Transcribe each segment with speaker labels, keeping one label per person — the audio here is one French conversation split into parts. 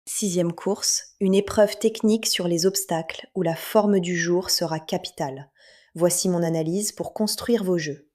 Speaker 1: Sixième course, une épreuve technique sur les obstacles où la forme du jour sera capitale. Voici mon analyse pour construire vos jeux.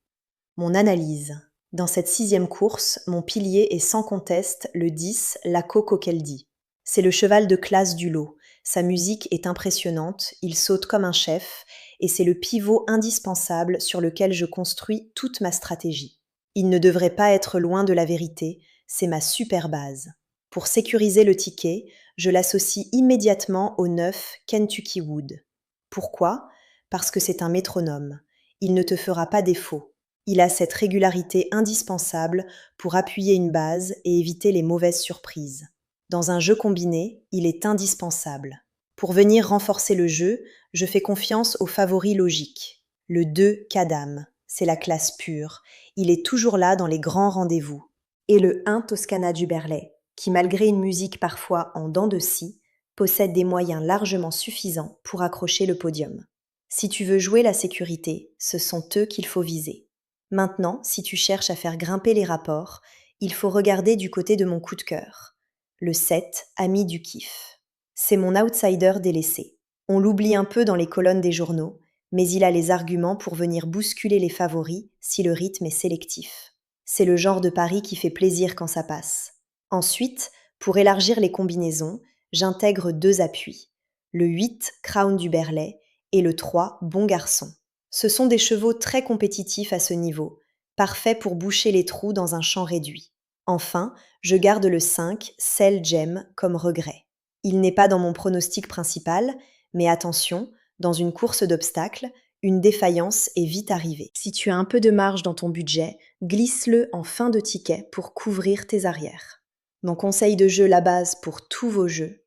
Speaker 1: Mon analyse. Dans cette sixième course, mon pilier est sans conteste le 10, Lako Kokeldi. C'est le cheval de classe du lot. Sa musique est impressionnante, il saute comme un chef, et c'est le pivot indispensable sur lequel je construis toute ma stratégie. Il ne devrait pas être loin de la vérité, c'est ma super base. Pour sécuriser le ticket, je l'associe immédiatement au 9 Kentucky Wood. Pourquoi? Parce que c'est un métronome. Il ne te fera pas défaut. Il a cette régularité indispensable pour appuyer une base et éviter les mauvaises surprises. Dans un jeu combiné, il est indispensable. Pour venir renforcer le jeu, je fais confiance au favori logique. Le 2 Kadam, c'est la classe pure. Il est toujours là dans les grands rendez-vous. Et le 1 Toscana du Berlay, qui malgré une musique parfois en dents de scie, possède des moyens largement suffisants pour accrocher le podium. Si tu veux jouer la sécurité, ce sont eux qu'il faut viser. Maintenant, si tu cherches à faire grimper les rapports, il faut regarder du côté de mon coup de cœur. Le 7, ami du kiff. C'est mon outsider délaissé. On l'oublie un peu dans les colonnes des journaux, mais il a les arguments pour venir bousculer les favoris si le rythme est sélectif. C'est le genre de pari qui fait plaisir quand ça passe. Ensuite, pour élargir les combinaisons, j'intègre deux appuis. Le 8, Crown du Berlay, et le 3, Bon Garçon. Ce sont des chevaux très compétitifs à ce niveau, parfaits pour boucher les trous dans un champ réduit. Enfin, je garde le 5, Cell Gem, comme regret. Il n'est pas dans mon pronostic principal, mais attention, dans une course d'obstacles, une défaillance est vite arrivée. Si tu as un peu de marge dans ton budget, glisse-le en fin de ticket pour couvrir tes arrières. Mon conseil de jeu la base pour tous vos jeux.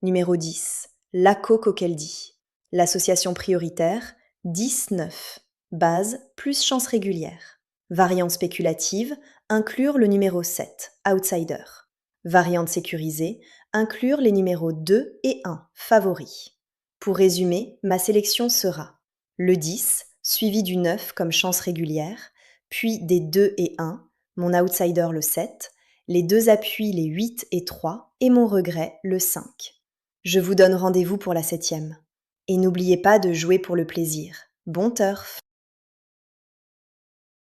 Speaker 1: Numéro 10, Lako Kokeldi. L'association prioritaire, 10-9. Base plus chance régulière. Variante spéculative, inclure le numéro 7, outsider. Variante sécurisée, inclure les numéros 2 et 1, favoris. Pour résumer, ma sélection sera le 10, suivi du 9 comme chance régulière, puis des 2 et 1, mon outsider le 7, les deux appuis les 8 et 3, et mon regret le 5. Je vous donne rendez-vous pour la 7e. Et n'oubliez pas de jouer pour le plaisir. Bon turf!